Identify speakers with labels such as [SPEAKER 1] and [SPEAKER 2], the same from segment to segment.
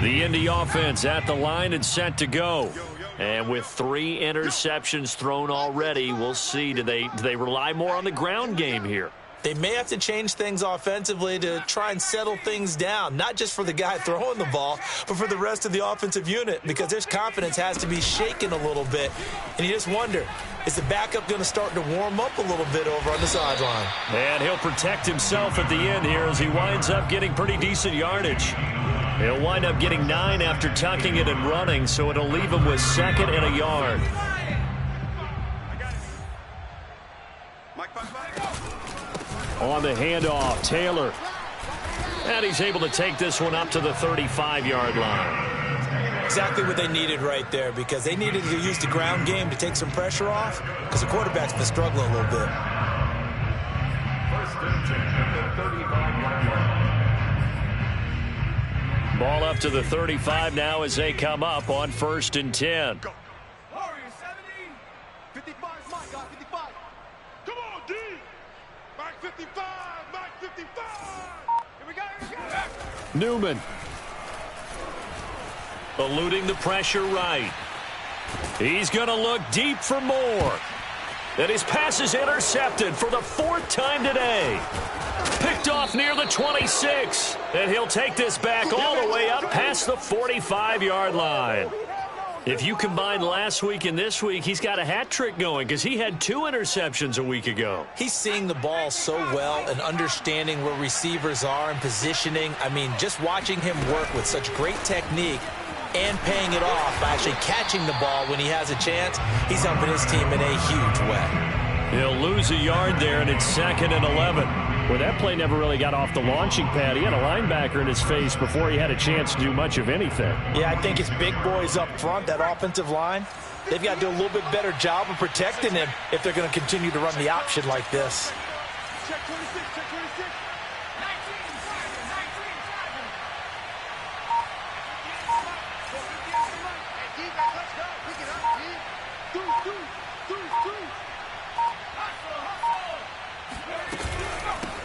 [SPEAKER 1] The Indy offense at the line and set to go. And with 3 interceptions thrown already, we'll see. Do they rely more on the ground game here?
[SPEAKER 2] They may have to change things offensively to try and settle things down, not just for the guy throwing the ball, but for the rest of the offensive unit, because their confidence has to be shaken a little bit. And you just wonder, is the backup going to start to warm up a little bit over on the sideline?
[SPEAKER 1] And he'll protect himself at the end here as he winds up getting pretty decent yardage. He'll wind up getting 9 after tucking it and running, so it'll leave him with 2nd and a yard. On the handoff, Taylor. And he's able to take this one up to the 35-yard line.
[SPEAKER 2] Exactly what they needed right there, because they needed to use the ground game to take some pressure off, because the quarterback's been struggling a little bit.
[SPEAKER 1] Ball up to the 35 now as they come up on 1st and 10. Newman. Eluding the pressure right. He's going to look deep for more. And his pass is intercepted for the 4th time today. Picked off near the 26. And he'll take this back all the way up past the 45-yard line. If you combine last week and this week, he's got a hat trick going because he had 2 interceptions a week ago.
[SPEAKER 2] He's seeing the ball so well and understanding where receivers are and positioning. I mean, just watching him work with such great technique and paying it off by actually catching the ball when he has a chance, he's helping his team in a huge way.
[SPEAKER 1] He'll lose a yard there, and it's 2nd and 11. Well, that play never really got off the launching pad. He had a linebacker in his face before he had a chance to do much of anything.
[SPEAKER 2] Yeah, I think it's big boys up front, that offensive line. They've got to do a little bit better job of protecting him if they're going to continue to run the option like this.
[SPEAKER 3] Check 26, check 26. 19.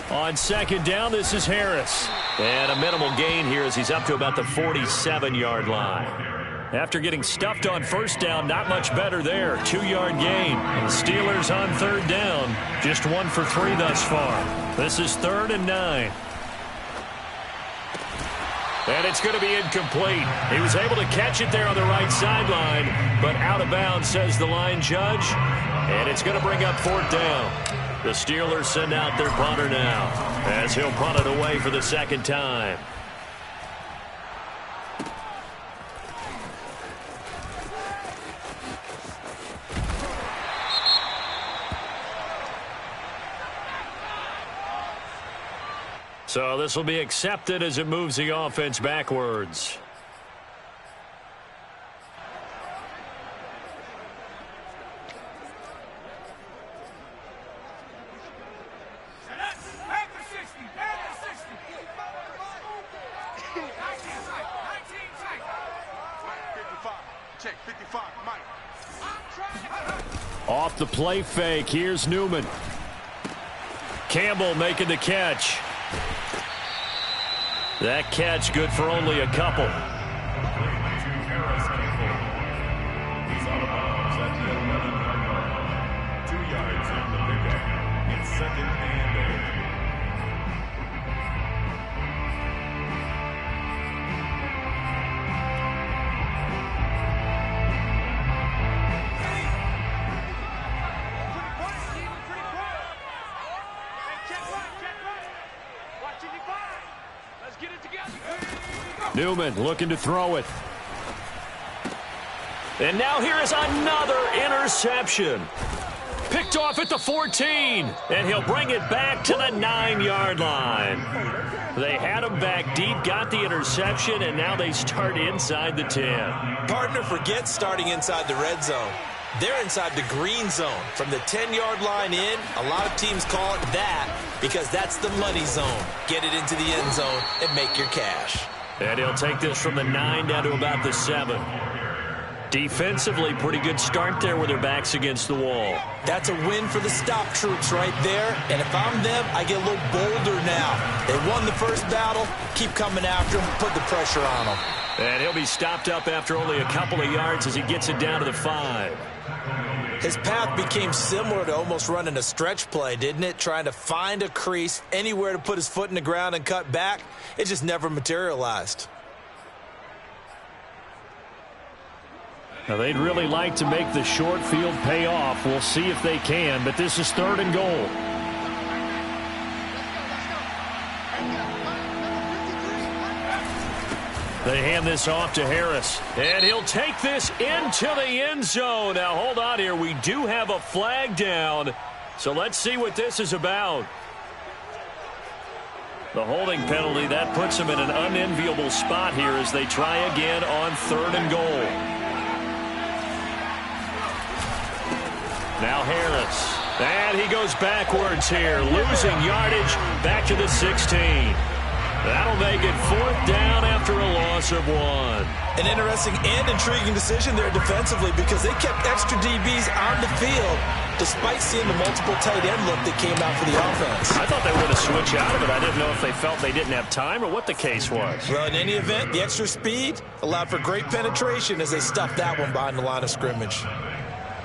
[SPEAKER 1] On 2nd down, this is Harris. And a minimal gain here as he's up to about the 47-yard line. After getting stuffed on 1st down, not much better there. 2-yard gain. And the Steelers on 3rd down, just 1 for 3 thus far. This is 3rd and 9. And it's going to be incomplete. He was able to catch it there on the right sideline, but out of bounds, says the line judge. And it's going to bring up 4th down. The Steelers send out their punter now as he'll punt it away for the 2nd time. So this will be accepted as it moves the offense backwards. Off the play fake, here's Newman. Campbell making the catch. That catch good for only a couple.
[SPEAKER 4] He's out of bounds at the 11-yard line. 2 yards on the pickup. It's 2nd and 8.
[SPEAKER 1] Newman looking to throw it. And now here is another interception. Picked off at the 14. And he'll bring it back to the 9-yard line. They had him back deep, got the interception, and now they start inside the 10.
[SPEAKER 2] Partner forgets starting inside the red zone. They're inside the green zone. From the 10-yard line in, a lot of teams call it that because that's the money zone. Get it into the end zone and make your cash.
[SPEAKER 1] And he'll take this from the 9 down to about the 7. Defensively, pretty good start there with their backs against the wall.
[SPEAKER 2] That's a win for the stop troops right there. And if I'm them, I get a little bolder now. They won the first battle. Keep coming after them. Put the pressure on them.
[SPEAKER 1] And he'll be stopped up after only a couple of yards as he gets it down to the 5.
[SPEAKER 2] His path became similar to almost running a stretch play, didn't it? Trying to find a crease, anywhere to put his foot in the ground and cut back. It just never materialized.
[SPEAKER 1] Now, they'd really like to make the short field pay off. We'll see if they can, but this is 3rd and goal. They hand this off to Harris, and he'll take this into the end zone. Now, hold on here. We do have a flag down, so let's see what this is about. The holding penalty, that puts them in an unenviable spot here as they try again on 3rd and goal. Now Harris, and he goes backwards here, losing yardage back to the 16. That'll make it 4th down after a loss of 1.
[SPEAKER 2] An interesting and intriguing decision there defensively because they kept extra DBs on the field despite seeing the multiple tight end look that came out for the offense.
[SPEAKER 1] I thought they were going to switch out of it. I didn't know if they felt they didn't have time or what the case was.
[SPEAKER 2] Well, in any event, the extra speed allowed for great penetration as they stuffed that one behind the line of scrimmage.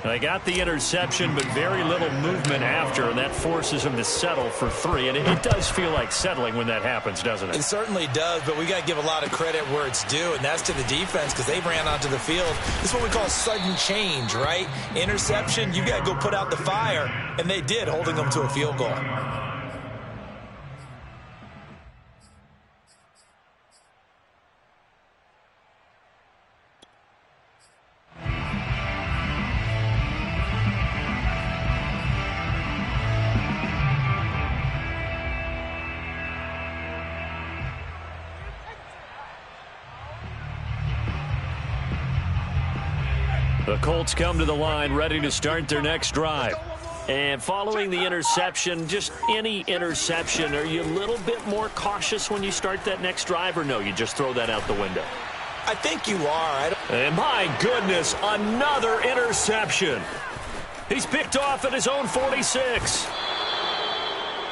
[SPEAKER 1] They got the interception, but very little movement after, and that forces them to settle for 3. And it does feel like settling when that happens, doesn't it?
[SPEAKER 2] It certainly does, but we got to give a lot of credit where it's due, and that's to the defense because they ran onto the field. This is what we call sudden change, right? Interception, you got to go put out the fire, and they did, holding them to a field goal.
[SPEAKER 1] The Colts come to the line ready to start their next drive. And following the interception, just any interception, are you a little bit more cautious when you start that next drive, or no, you just throw that out the window?
[SPEAKER 2] I think you are.
[SPEAKER 1] And my goodness, another interception. He's picked off at his own 46.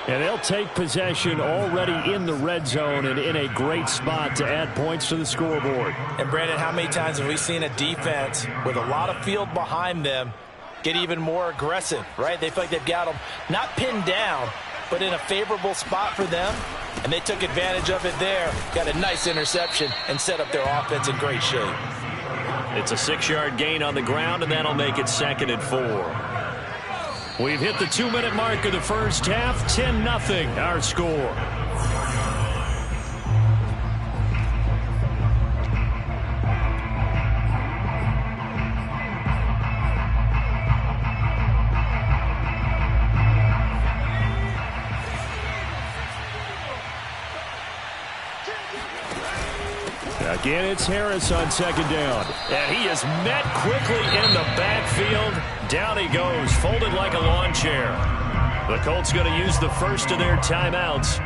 [SPEAKER 1] And they'll take possession already in the red zone and in a great spot to add points to the scoreboard.
[SPEAKER 2] And, Brandon, how many times have we seen a defense with a lot of field behind them get even more aggressive, right? They feel like they've got them not pinned down, but in a favorable spot for them, and they took advantage of it there, got a nice interception, and set up their offense in great shape.
[SPEAKER 1] It's a 6-yard gain on the ground, and that'll make it 2nd and 4. We've hit the 2-minute mark of the first half. 10-0 our score. Again, it's Harris on 2nd down. And he is met quickly in the backfield. Down he goes, folded like a lawn chair. The Colts going to use the first of their timeouts.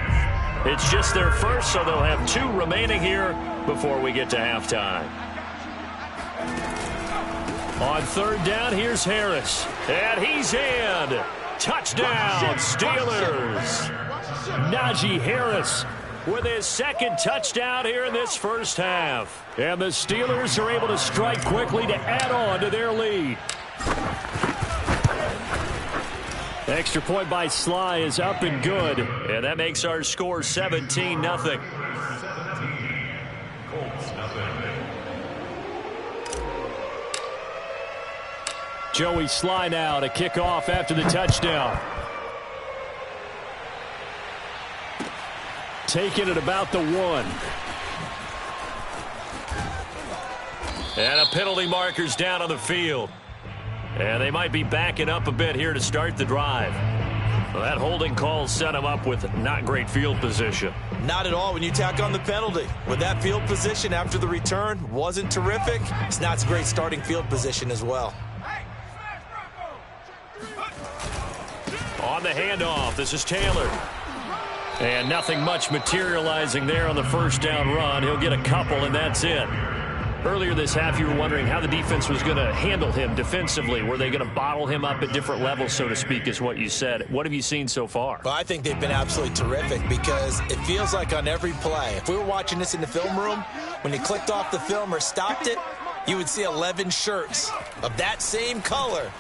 [SPEAKER 1] It's just their first, so they'll have 2 remaining here before we get to halftime. On 3rd down, here's Harris. And he's in. Touchdown, Steelers. Najee Harris with his 2nd touchdown here in this first half. And the Steelers are able to strike quickly to add on to their lead. Extra point by Sly is up and good. And that makes our score 17-0. Joey Sly now to kick off after the touchdown. Taken at about the 1. And a penalty marker's down on the field. And they might be backing up a bit here to start the drive. Well, that holding call set him up with not great field position.
[SPEAKER 2] Not at all when you tack on the penalty. With that field position after the return wasn't terrific, it's not a great starting field position as well.
[SPEAKER 1] On the handoff, this is Taylor. And nothing much materializing there on the first down run. He'll get a couple, and that's it. Earlier this half, you were wondering how the defense was going to handle him defensively. Were they going to bottle him up at different levels, so to speak, is what you said. What have you seen so far?
[SPEAKER 2] Well, I think they've been absolutely terrific because it feels like on every play, if we were watching this in the film room, when you clicked off the film or stopped it, you would see 11 shirts of that same color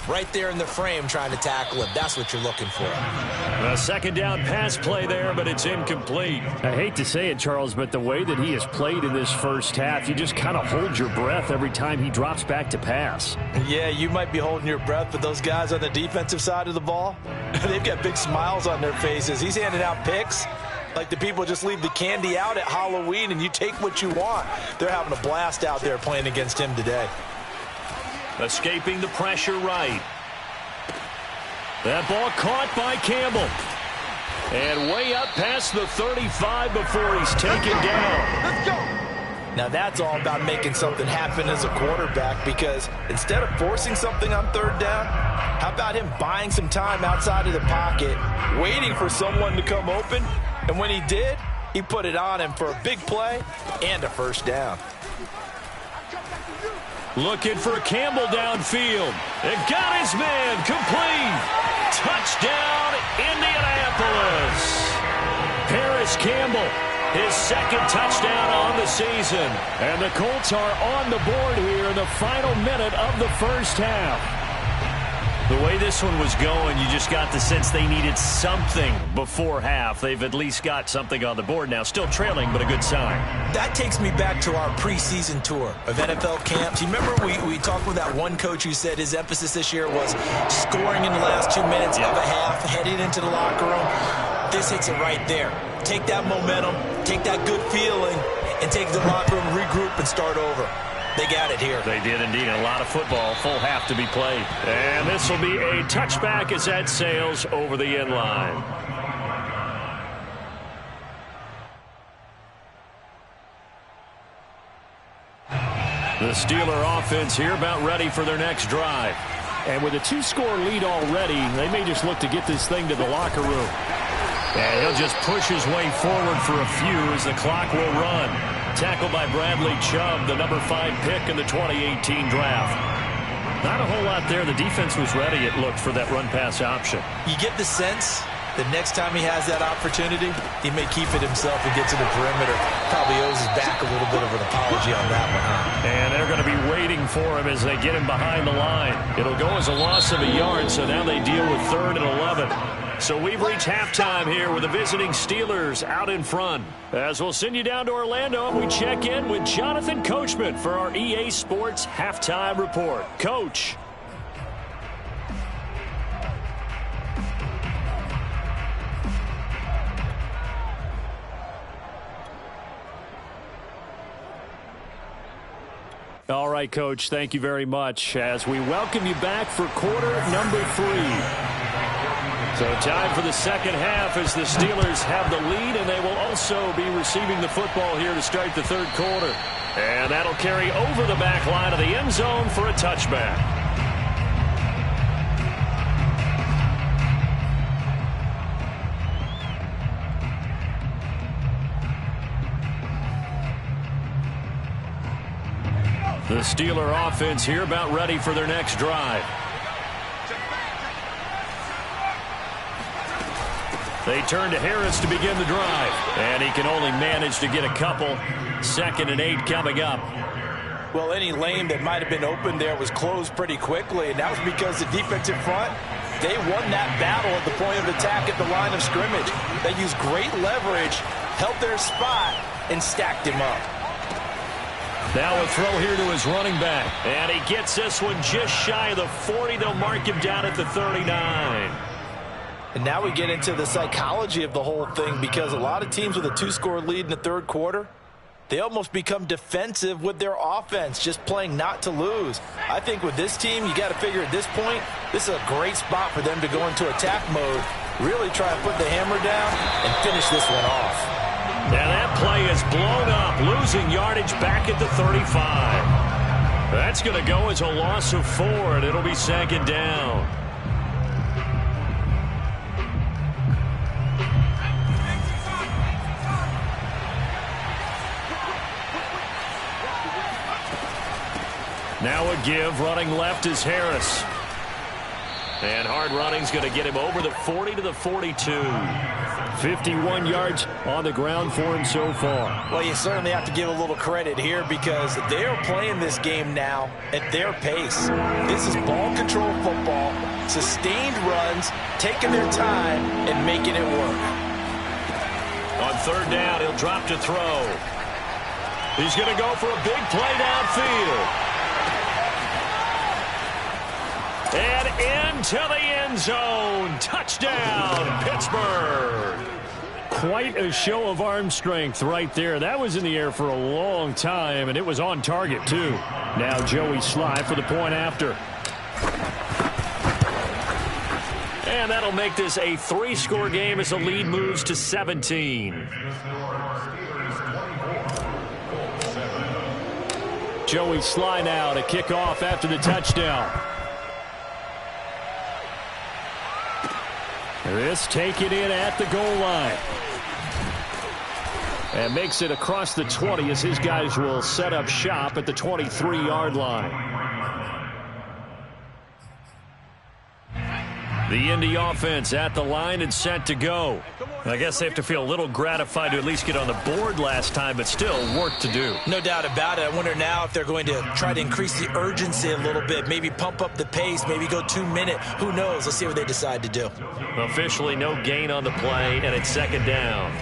[SPEAKER 2] right there in the frame trying to tackle him. That's what you're looking for.
[SPEAKER 1] A second down pass play there, but it's incomplete. I hate to say it, Charles, but the way that he has played in this first half, you just kind of hold your breath every time he drops back to pass.
[SPEAKER 2] Yeah, you might be holding your breath, but those guys on the defensive side of the ball, they've got big smiles on their faces. He's handing out picks like the people just leave the candy out at Halloween and you take what you want. They're having a blast out there playing against him today.
[SPEAKER 1] Escaping the pressure right. That ball caught by Campbell. And way up past the 35 before he's taken down.
[SPEAKER 3] Let's go.
[SPEAKER 2] Now that's all about making something happen as a quarterback, because instead of forcing something on third down, how about him buying some time outside of the pocket, waiting for someone to come open, and when he did, he put it on him for a big play and a first down.
[SPEAKER 1] Looking for Campbell downfield. It got his man complete. Touchdown, Indianapolis. Paris Campbell, his second touchdown on the season. And the Colts are on the board here in the final minute of the first half. The way this one was going, you just got the sense they needed something before half. They've at least got something on the board now. Still trailing, but a good sign.
[SPEAKER 2] That takes me back to our preseason tour of NFL camps. You remember we talked with that one coach who said his emphasis this year was scoring in the last 2 minutes of a half, heading into the locker room. This hits it right there. Take that momentum, take that good feeling, and take the locker room, regroup, and start over. They got it here.
[SPEAKER 1] They did indeed. A lot of football, full half to be played. And this will be a touchback as that sails over the end line. The Steeler offense here about ready for their next drive. And with a 2-score lead already, they may just look to get this thing to the locker room. And he'll just push his way forward for a few as the clock will run. Tackled by Bradley Chubb, the number 5 pick in the 2018 draft. Not a whole lot there. The defense was ready, it looked, for that run-pass option.
[SPEAKER 2] You get the sense that next time he has that opportunity, he may keep it himself and get to the perimeter. Probably owes his back a little bit of an apology on that one, huh?
[SPEAKER 1] And they're going to be waiting for him as they get him behind the line. It'll go as a loss of a yard, so now they deal with 3rd and 11. So we've reached halftime here with the visiting Steelers out in front. As we'll send you down to Orlando, we check in with Jonathan Coachman for our EA Sports Halftime Report. Coach. All right, Coach, thank you very much as we welcome you back for quarter number 3. So time for the second half as the Steelers have the lead, and they will also be receiving the football here to start the third quarter. And that'll carry over the back line of the end zone for a touchback. The Steeler offense here about ready for their next drive. They turn to Harris to begin the drive. And he can only manage to get a couple. 2nd and 8 coming up.
[SPEAKER 2] Well, any lane that might have been open there was closed pretty quickly, and that was because the defensive front, they won that battle at the point of attack at the line of scrimmage. They used great leverage, held their spot, and stacked him up.
[SPEAKER 1] Now a throw here to his running back. And he gets this one just shy of the 40. They'll mark him down at the 39.
[SPEAKER 2] And now we get into the psychology of the whole thing, because a lot of teams with a 2-score lead in the third quarter, they almost become defensive with their offense, just playing not to lose. I think with this team, you got to figure at this point, this is a great spot for them to go into attack mode, really try and put the hammer down and finish this one off.
[SPEAKER 1] Now that play is blown up, losing yardage back at the 35. That's going to go as a loss of 4, and it'll be 2nd down. Now a give. Running left is Harris. And hard running's going to get him over the 40 to the 42. 51 yards on the ground for him so far.
[SPEAKER 2] Well, you certainly have to give a little credit here because they're playing this game now at their pace. This is ball control football, sustained runs, taking their time and making it work.
[SPEAKER 1] On third down, he'll drop to throw. He's going to go for a big play downfield. And into the end zone. Touchdown, Pittsburgh. Quite a show of arm strength right there. That was in the air for a long time, and it was on target, too. Now Joey Sly for the point after. And that'll make this a 3-score game as the lead moves to 17. Joey Sly now to kick off after the touchdown. This taken in at the goal line. And makes it across the 20 as his guys will set up shop at the 23-yard line. The Indy offense at the line and set to go. I guess they have to feel a little gratified to at least get on the board last time, but still work to do.
[SPEAKER 2] No doubt about it. I wonder now if they're going to try to increase the urgency a little bit, maybe pump up the pace, maybe go 2-minute. Who knows? Let's see what they decide to do.
[SPEAKER 1] Officially no gain on the play, and it's second down.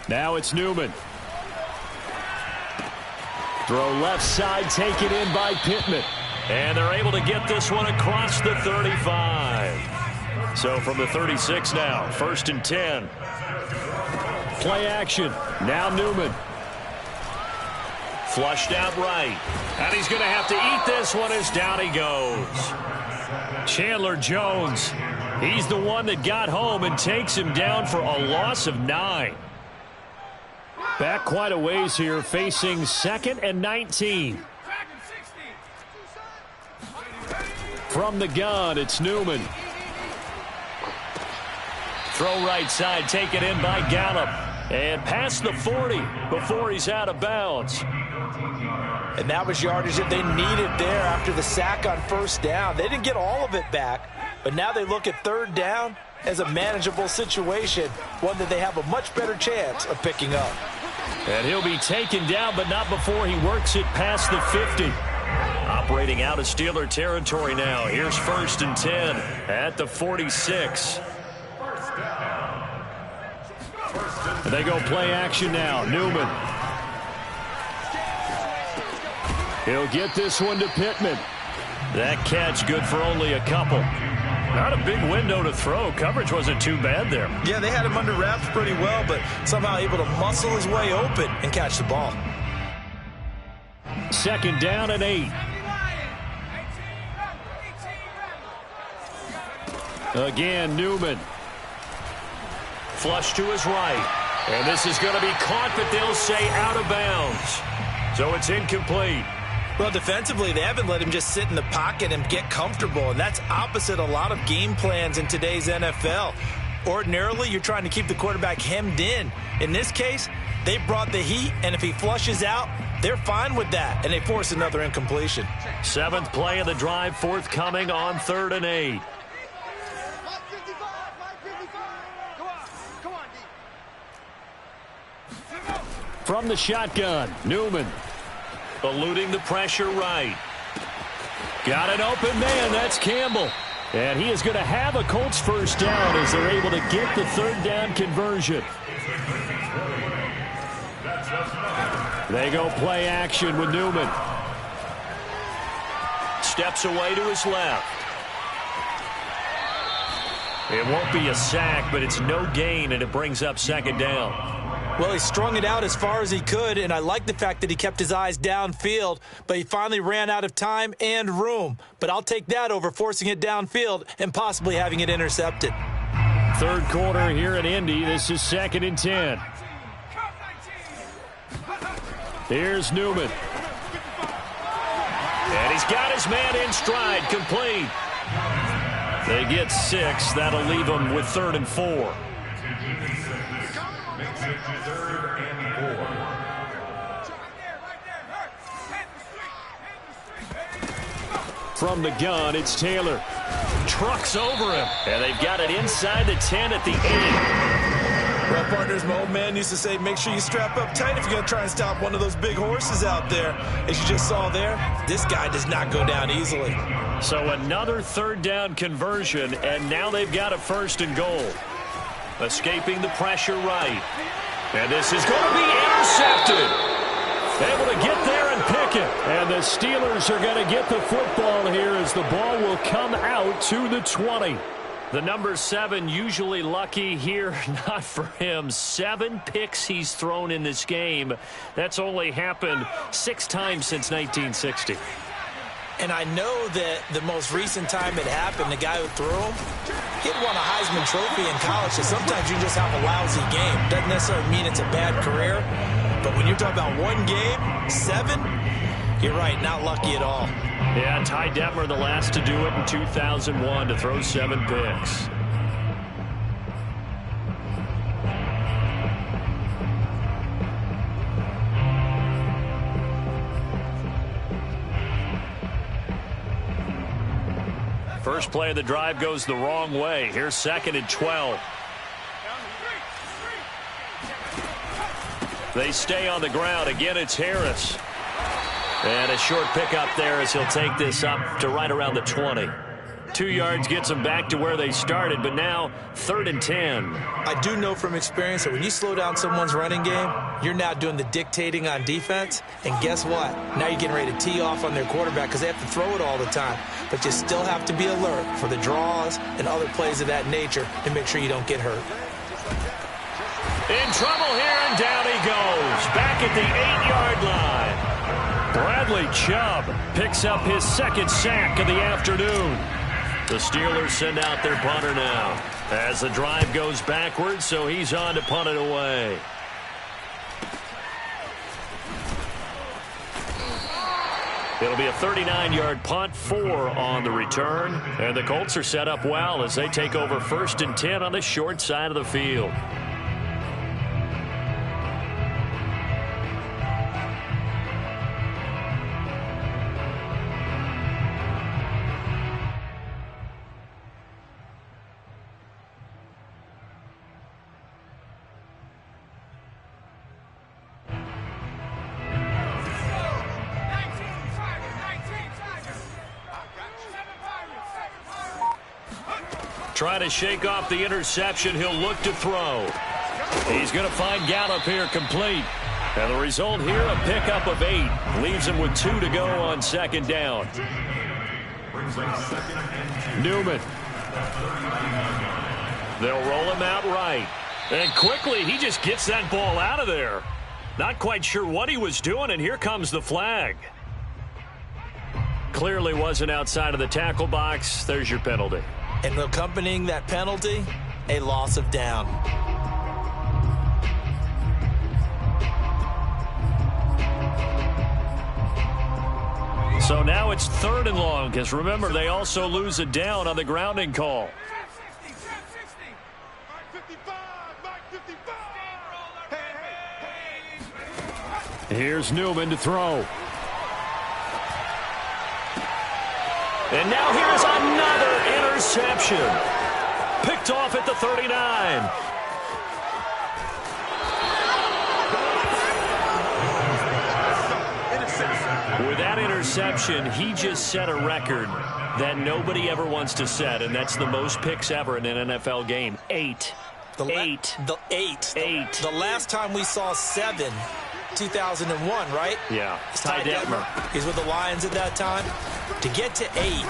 [SPEAKER 1] Now it's Newman. Throw left side, taken in by Pittman. And they're able to get this one across the 35. So from the 36 now, 1st and 10. Play action. Now Newman. Flushed out right. And he's going to have to eat this one as down he goes. Chandler Jones. He's the one that got home and takes him down for a loss of 9. Back quite a ways here, facing 2nd and 19. From the gun, it's Newman. Throw right side, taken in by Gallup. And past the 40 before he's out of bounds.
[SPEAKER 2] And that was yardage that they needed there after the sack on 1st down. They didn't get all of it back, but now they look at 3rd down as a manageable situation, one that they have a much better chance of picking up.
[SPEAKER 1] And he'll be taken down, but not before he works it past the 50. Operating out of Steeler territory now. Here's 1st and 10 at the 46. They go play action now. Newman. He'll get this one to Pittman. That catch good for only a couple. Not a big window to throw. Coverage wasn't too bad there.
[SPEAKER 2] Yeah, they had him under wraps pretty well, but somehow able to muscle his way open and catch the ball.
[SPEAKER 1] 2nd down and 8. Again, Newman. Flush to his right. And this is going to be caught, but they'll say out of bounds. So it's incomplete.
[SPEAKER 2] Well, defensively, they haven't let him just sit in the pocket and get comfortable, and that's opposite a lot of game plans in today's NFL. Ordinarily, you're trying to keep the quarterback hemmed in. In this case, they brought the heat, and if he flushes out, they're fine with that, and they force another incompletion.
[SPEAKER 1] 7th play of the drive, forthcoming on 3rd and 8. From the shotgun, Newman. Eluding the pressure right. Got an open man. That's Campbell. And he is going to have a Colts 1st down as they're able to get the 3rd down conversion. They go play action with Newman. Steps away to his left. It won't be a sack, but it's no gain, and it brings up 2nd down.
[SPEAKER 2] Well, he strung it out as far as he could, and I like the fact that he kept his eyes downfield, but he finally ran out of time and room. But I'll take that over forcing it downfield and possibly having it intercepted.
[SPEAKER 1] 3rd quarter here in Indy. This is 2nd and 10. Here's Newman. And he's got his man in stride, complete. They get 6. That'll leave them with 3rd and 4.
[SPEAKER 4] Makes it 3rd and 4.
[SPEAKER 1] From the gun, it's Taylor. Trucks over him. And they've got it inside the 10 at the 8.
[SPEAKER 2] Well, partners, my old man used to say, make sure you strap up tight if you're going to try and stop one of those big horses out there. As you just saw there, this guy does not go down easily.
[SPEAKER 1] So another 3rd down conversion, and now they've got a 1st and goal. Escaping the pressure right. And this is going to be intercepted. Able to get there and pick it. And the Steelers are going to get the football here as the ball will come out to the 20. The number 7 usually lucky here. Not for him. 7 picks he's thrown in this game. That's only happened 6 times since 1960.
[SPEAKER 2] And I know that the most recent time it happened, the guy who threw him, he won a Heisman Trophy in college. So sometimes you just have a lousy game. Doesn't necessarily mean it's a bad career. But when you're talking about one game, 7, you're right, not lucky at all.
[SPEAKER 1] Yeah, Ty Detmer, the last to do it in 2001, to throw 7 picks. First play of the drive goes the wrong way. Here's 2nd and 12. They stay on the ground. Again, it's Harris. And a short pickup there as he'll take this up to right around the 20. 2 yards gets them back to where they started, but now 3rd and 10.
[SPEAKER 2] I do know from experience that when you slow down someone's running game, you're now doing the dictating on defense. And guess what? Now you're getting ready to tee off on their quarterback because they have to throw it all the time. But you still have to be alert for the draws and other plays of that nature to make sure you don't get hurt.
[SPEAKER 1] In trouble here, and down he goes. Back at the 8-yard line. Bradley Chubb picks up his 2nd sack of the afternoon. The Steelers send out their punter now as the drive goes backwards, so he's on to punt it away. It'll be a 39-yard punt, 4 on the return, and the Colts are set up well as they take over 1st and 10 on the short side of the field. Trying to shake off the interception. He'll look to throw. He's going to find Gallup here complete. And the result here, a pickup of 8. Leaves him with 2 to go on 2nd down. Newman. They'll roll him out right. And quickly, he just gets that ball out of there. Not quite sure what he was doing, and here comes the flag. Clearly wasn't outside of the tackle box. There's your penalty.
[SPEAKER 2] And accompanying that penalty, a loss of down.
[SPEAKER 1] So now it's 3rd and long, because remember, they also lose a down on the grounding call. Here's Newman to throw. And now here's another interception. Picked off at the 39. With that interception, he just set a record that nobody ever wants to set, and that's the most picks ever in an NFL game. 8.
[SPEAKER 2] The last time we saw 7, 2001, right?
[SPEAKER 1] Yeah.
[SPEAKER 2] It's Ty Detmer. He's with the Lions at that time. To get to 8,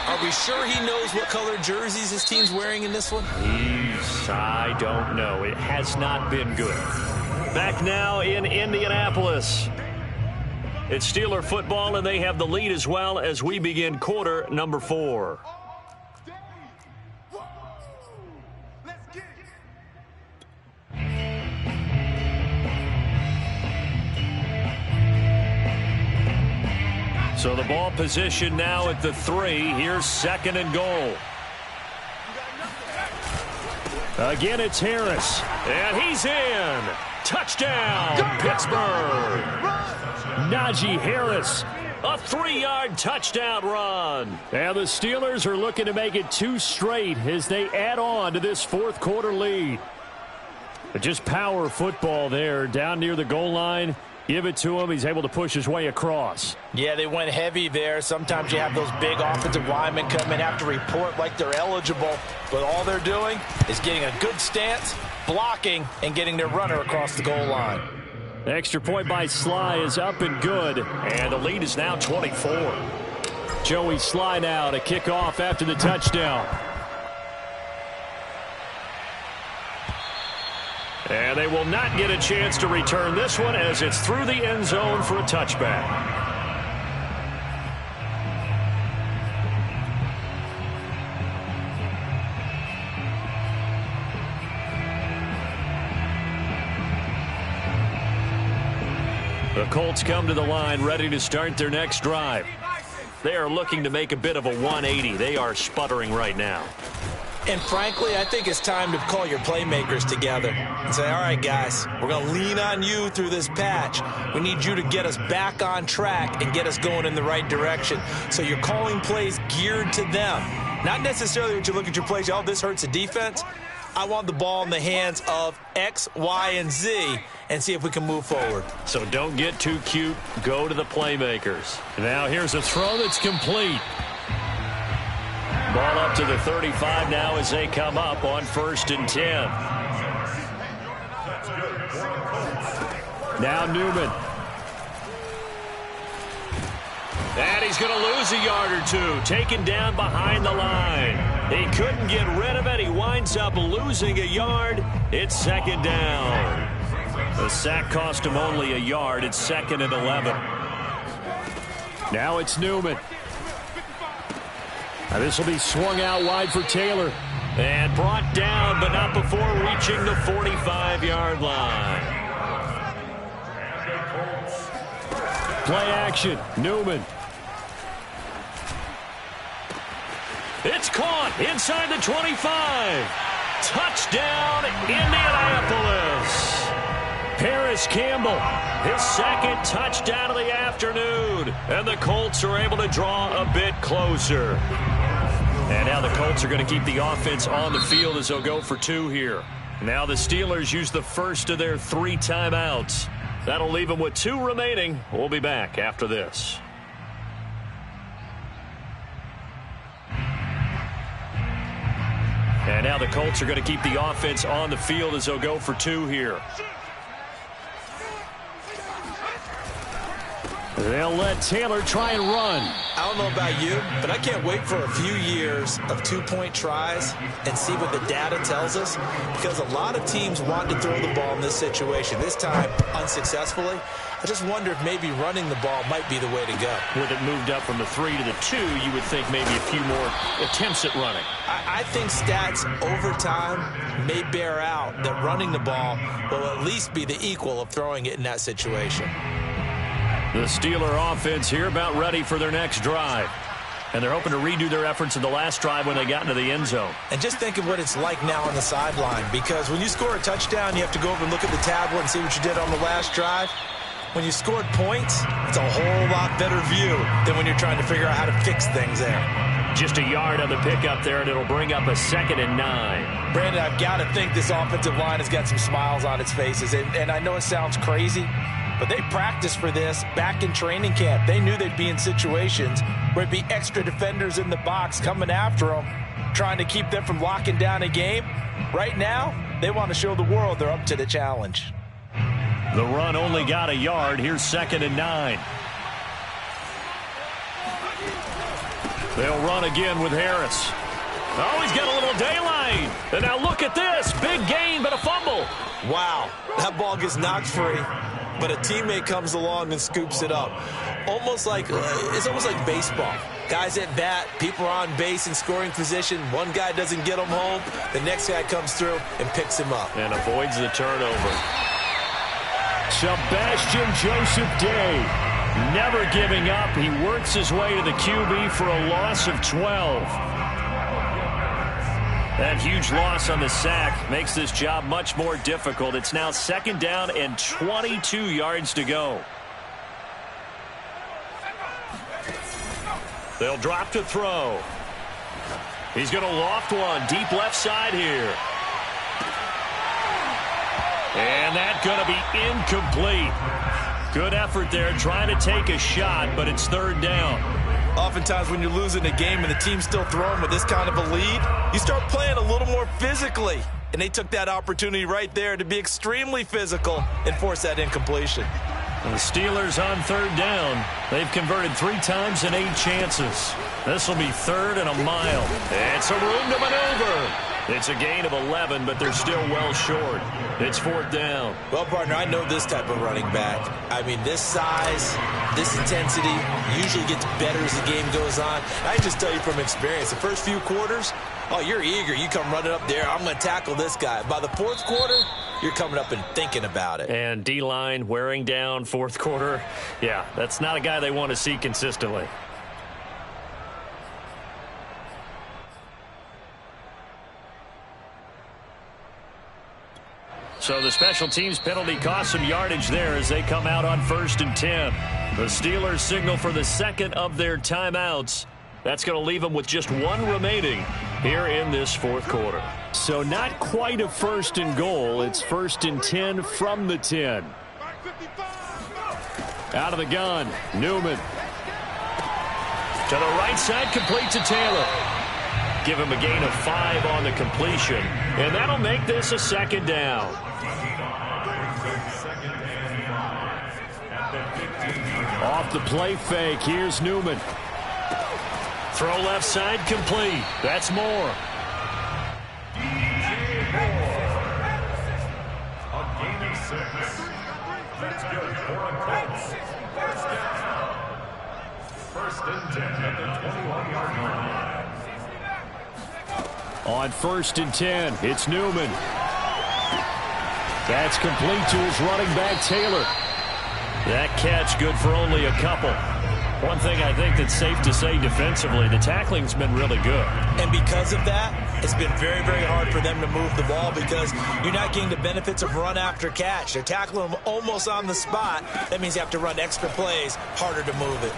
[SPEAKER 2] are we sure he knows what color jerseys his team's wearing in this one?
[SPEAKER 1] I don't know. It has not been good. Back now in Indianapolis. It's Steeler football, and they have the lead as well as we begin quarter number 4. So the ball position now at the 3. Here's 2nd and goal. Again, it's Harris. And he's in. Touchdown, Pittsburgh. Najee Harris. A 3-yard touchdown run. And the Steelers are looking to make it 2 straight as they add on to this fourth quarter lead. But just power football there down near the goal line. Give it to him. He's able to push his way across.
[SPEAKER 2] Yeah, they went heavy there. Sometimes you have those big offensive linemen come in, have to report like they're eligible. But all they're doing is getting a good stance, blocking, and getting their runner across the goal line.
[SPEAKER 1] The extra point by Sly is up and good. And the lead is now 24. Joey Sly now to kick off after the touchdown. And they will not get a chance to return this one as it's through the end zone for a touchback. The Colts come to the line ready to start their next drive. They are looking to make a bit of a 180. They are sputtering right now.
[SPEAKER 2] And frankly, I think it's time to call your playmakers together and say, all right, guys, we're going to lean on you through this patch. We need you to get us back on track and get us going in the right direction. So you're calling plays geared to them. Not necessarily when you look at your plays, oh, this hurts the defense. I want the ball in the hands of X, Y, and Z and see if we can move forward.
[SPEAKER 1] So don't get too cute. Go to the playmakers. Now here's a throw that's complete. Ball up to the 35 now as they come up on 1st and 10. Now Newman. And he's going to lose a yard or two. Taken down behind the line. He couldn't get rid of it. He winds up losing a yard. It's 2nd down. The sack cost him only a yard. It's 2nd and 11. Now it's Newman. Now this will be swung out wide for Taylor. And brought down, but not before reaching the 45-yard line. Play action. Newman. It's caught inside the 25. Touchdown, Indianapolis. Paris Campbell, his 2nd touchdown of the afternoon. And the Colts are able to draw a bit closer. And now the Colts are going to keep the offense on the field as they'll go for 2 here. Now the Steelers use the first of their 3 timeouts. That'll leave them with 2 remaining. We'll be back after this. And now the Colts are going to keep the offense on the field as they'll go for 2 here. They'll let Taylor try and run.
[SPEAKER 2] I don't know about you, but I can't wait for a few years of 2-point tries and see what the data tells us, because a lot of teams want to throw the ball in this situation. This time, unsuccessfully. I just wonder if maybe running the ball might be the way to go.
[SPEAKER 1] With it moved up from the 3 to the 2, you would think maybe a few more attempts at running.
[SPEAKER 2] I think stats over time may bear out that running the ball will at least be the equal of throwing it in that situation.
[SPEAKER 1] The Steeler offense here about ready for their next drive. And they're hoping to redo their efforts in the last drive when they got into the end zone.
[SPEAKER 2] And just think of what it's like now on the sideline, because when you score a touchdown, you have to go over and look at the tablet and see what you did on the last drive. When you scored points, it's a whole lot better view than when you're trying to figure out how to fix things there.
[SPEAKER 1] Just a yard on the pickup there, and it'll bring up a 2nd and 9.
[SPEAKER 2] Brandon, I've got to think this offensive line has got some smiles on its faces. And I know it sounds crazy, but they practiced for this back in training camp. They knew they'd be in situations where it'd be extra defenders in the box coming after them, trying to keep them from locking down a game. Right now, they want to show the world they're up to the challenge.
[SPEAKER 1] The run only got a yard. Here's 2nd and 9. They'll run again with Harris. Oh, he's got a little daylight. And now look at this. Big gain, but a fumble.
[SPEAKER 2] Wow, that ball gets knocked free, but a teammate comes along and scoops it up. It's almost like baseball. Guys at bat, people are on base in scoring position. One guy doesn't get him home. The next guy comes through and picks him up.
[SPEAKER 1] And avoids the turnover. Sebastian Joseph Day, never giving up. He works his way to the QB for a loss of 12. That huge loss on the sack makes this job much more difficult. It's now 2nd down and 22 yards to go. They'll drop to throw. He's going to loft one deep left side here. And that's going to be incomplete. Good effort there trying to take a shot, but it's 3rd down.
[SPEAKER 2] Oftentimes when you're losing a game and the team's still throwing with this kind of a lead, you start playing a little more physically. And they took that opportunity right there to be extremely physical and force that incompletion.
[SPEAKER 1] And the Steelers on 3rd down. They've converted 3 times in 8 chances. This will be 3rd and a mile. It's a room to maneuver. It's a gain of 11, but they're still well short. It's 4th down.
[SPEAKER 2] Well, partner, I know this type of running back. I mean, this size, this intensity usually gets better as the game goes on. I can just tell you from experience, the first few quarters, oh, you're eager. You come running up there. I'm going to tackle this guy. By the 4th quarter, you're coming up and thinking about it.
[SPEAKER 1] And D-line wearing down 4th quarter. Yeah, that's not a guy they want to see consistently. So the special teams penalty cost some yardage there as they come out on 1st and 10. The Steelers signal for the 2nd of their timeouts. That's going to leave them with just 1 remaining here in this 4th quarter. So not quite a 1st and goal. It's 1st and 10 from the 10. Out of the gun, Newman. To the right side, complete to Taylor. Give him a gain of 5 on the completion. And that'll make this a 2nd down. Off the play fake, here's Newman. Throw left side, complete. That's Moore.
[SPEAKER 4] A gain of 6. That's good for a Colts. 1st down. 1st and 10 at the 21-yard line.
[SPEAKER 1] On 1st and 10, it's Newman. That's complete to his running back, Taylor. That catch good for only a couple. One thing I think that's safe to say defensively, the tackling's been really good.
[SPEAKER 2] And because of that, it's been very, very hard for them to move the ball because you're not getting the benefits of run after catch. They're tackling them almost on the spot. That means you have to run extra plays, harder to move it.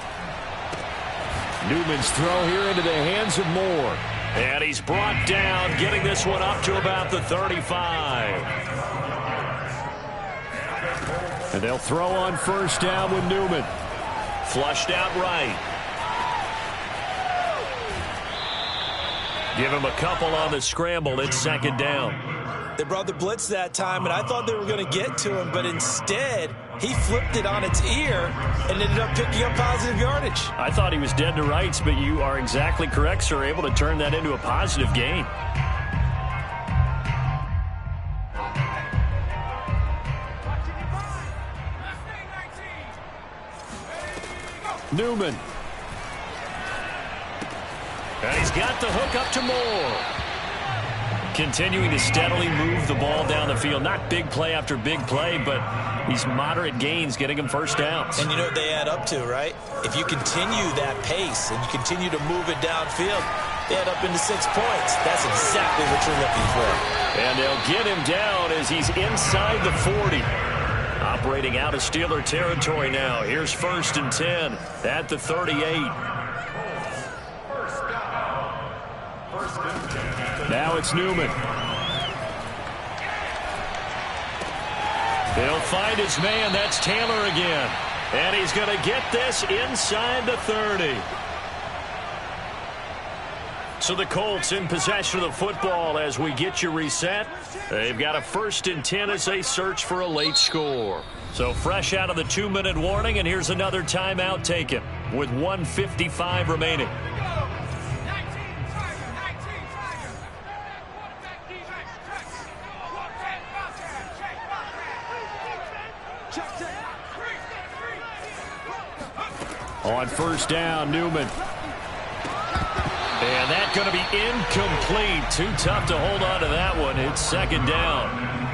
[SPEAKER 1] Newman's throw here into the hands of Moore. And he's brought down, getting this one up to about the 35. And they'll throw on 1st down with Newman. Flushed out right. Give him a couple on the scramble. It's 2nd down.
[SPEAKER 2] They brought the blitz that time, and I thought they were going to get to him, but instead, he flipped it on its ear and ended up picking up positive yardage.
[SPEAKER 1] I thought he was dead to rights, but you are exactly correct, sir. Able to turn that into a positive gain. Newman. And he's got the hook up to Moore. Continuing to steadily move the ball down the field. Not big play after big play, but these moderate gains getting him 1st downs.
[SPEAKER 2] And you know what they add up to, right? If you continue that pace and you continue to move it downfield, they add up into 6 points. That's exactly what you're looking for.
[SPEAKER 1] And they'll get him down as he's inside the 40. Operating out of Steeler territory now. Here's 1st and 10 at the 38. Now it's Newman. He'll find his man. That's Taylor again. And he's going to get this inside the 30. So the Colts in possession of the football as we get you reset. They've got a 1st and 10 as they search for a late score. So fresh out of the 2-minute warning, and here's another timeout taken with 1:55 remaining. On 1st down, Newman. And that's going to be incomplete. Too tough to hold on to that one. It's 2nd down.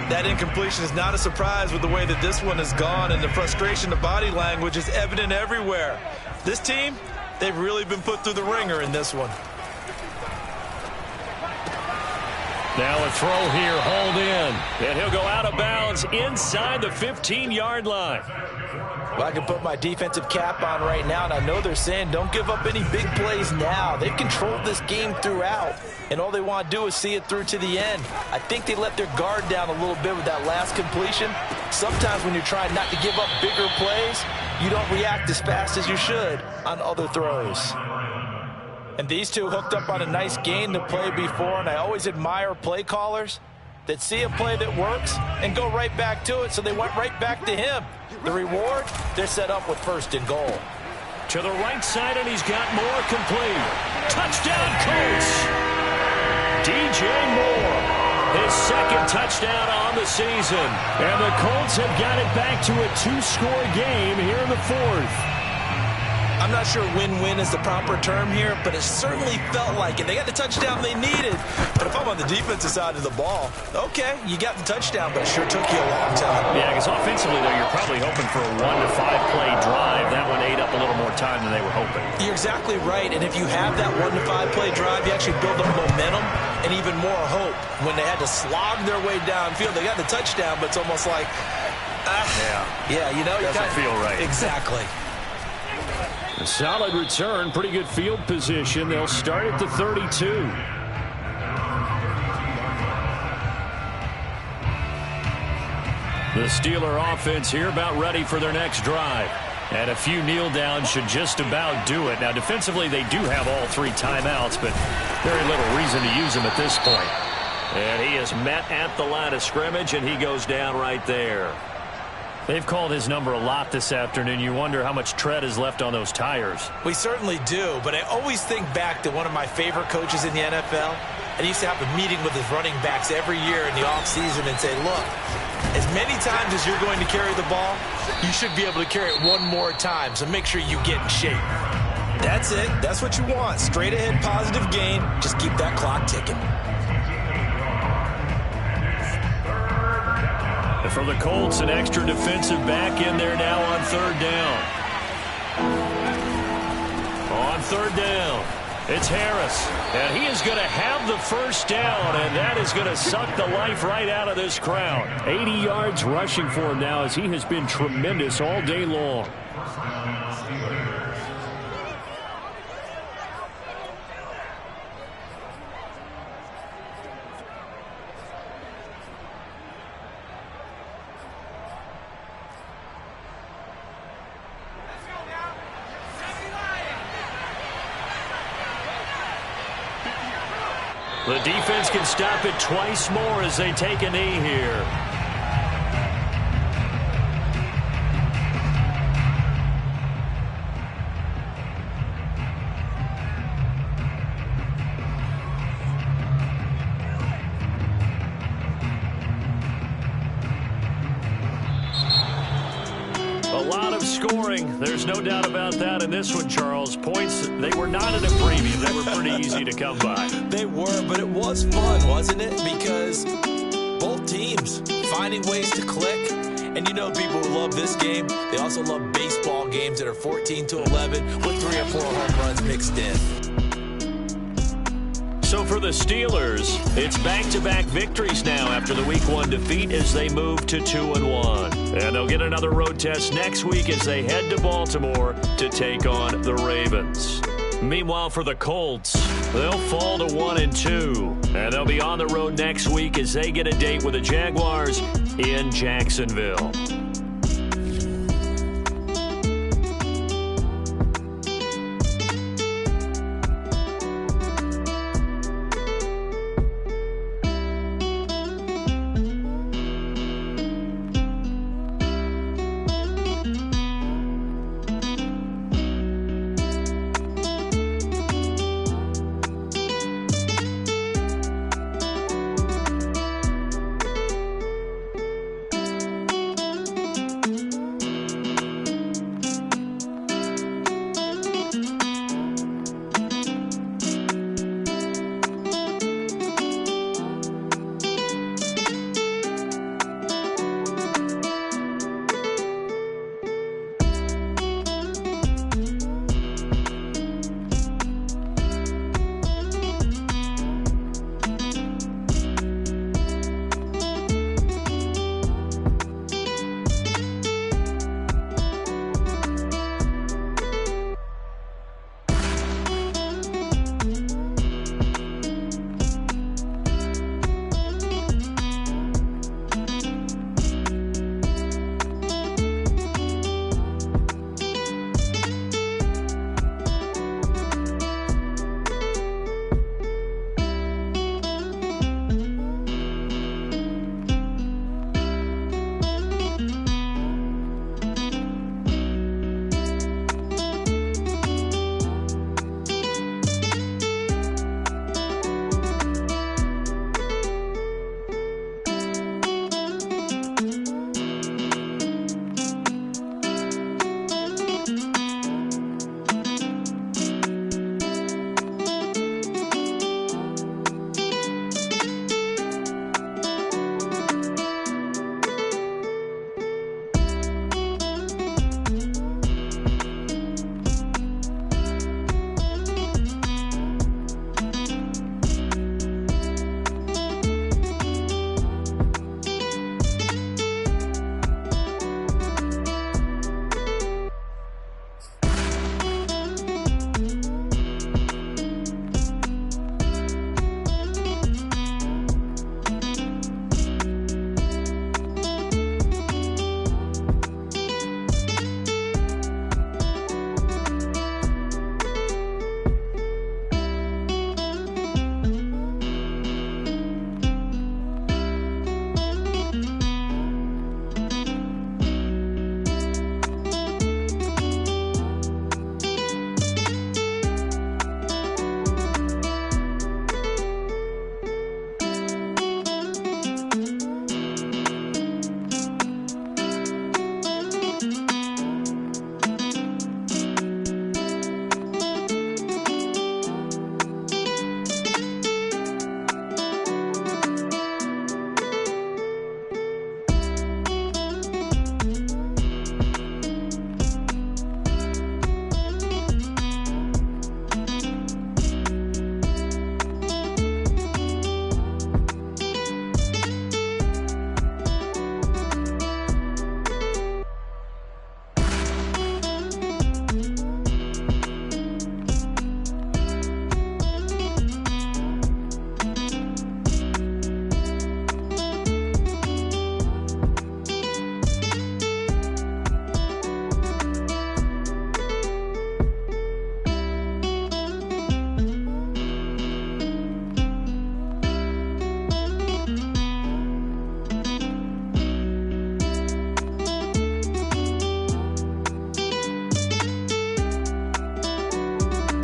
[SPEAKER 2] That incompletion is not a surprise with the way that this one has gone, and the frustration, the body language is evident everywhere. This team, they've really been put through the ringer in this one.
[SPEAKER 1] Now a throw here, hauled in. And he'll go out of bounds inside the 15-yard line.
[SPEAKER 2] Well, I can put my defensive cap on right now, and I know they're saying don't give up any big plays now. They've controlled this game throughout, and all they want to do is see it through to the end. I think they let their guard down a little bit with that last completion. Sometimes when you're trying not to give up bigger plays, you don't react as fast as you should on other throws. And these two hooked up on a nice gain the play before, and I always admire play callers that see a play that works and go right back to it, so they went right back to him. The reward, they're set up with 1st and goal.
[SPEAKER 1] To the right side, and he's got more complete. Touchdown, Colts! DJ Moore, his 2nd touchdown on the season. And the Colts have got it back to a 2-score game here in the 4th.
[SPEAKER 2] I'm not sure win-win is the proper term here, but it certainly felt like it. They got the touchdown they needed. But if I'm on the defensive side of the ball, okay, you got the touchdown, but it sure took you a long time.
[SPEAKER 1] Yeah, because offensively, though, you're probably hoping for a 1- to 5-play drive. That one ate up a little more time than they were hoping.
[SPEAKER 2] You're exactly right, and if you have that 1- to 5-play drive, you actually build up momentum and even more hope. When they had to slog their way downfield, they got the touchdown, but it's almost like, yeah, you know,
[SPEAKER 1] doesn't feel right.
[SPEAKER 2] Exactly.
[SPEAKER 1] A solid return, pretty good field position. They'll start at the 32. The Steeler offense here about ready for their next drive. And a few kneel downs should just about do it. Now, defensively, they do have all 3 timeouts, but very little reason to use them at this point. And he is met at the line of scrimmage, and he goes down right there. They've called his number a lot this afternoon. You wonder how much tread is left on those tires.
[SPEAKER 2] We certainly do, but I always think back to one of my favorite coaches in the NFL. And he used to have a meeting with his running backs every year in the offseason and say, look, as many times as you're going to carry the ball, you should be able to carry it one more time, so make sure you get in shape. That's it. That's what you want. Straight ahead positive gain. Just keep that clock ticking.
[SPEAKER 1] For the Colts, an extra defensive back in there now on 3rd down. On 3rd down, it's Harris. And he is going to have the 1st down, and that is going to suck the life right out of this crowd. 80 yards rushing for him now as he has been tremendous all day long. The defense can stop it twice more as they take a knee here. A lot of scoring. There's no doubt about that in this one, Charles. Points, they were not in a preview. They were pretty easy to come by.
[SPEAKER 2] They were, but it was fun, wasn't it? Because both teams finding ways to click. And you know people who love this game, they also love baseball games that are 14-11 with 3 or 4 home runs mixed in.
[SPEAKER 1] So for the Steelers, it's back-to-back victories now after the Week 1 defeat as they move to 2-1. And they'll get another road test next week as they head to Baltimore to take on the Ravens. Meanwhile, for the Colts, they'll fall to 1-2. And they'll be on the road next week as they get a date with the Jaguars in Jacksonville.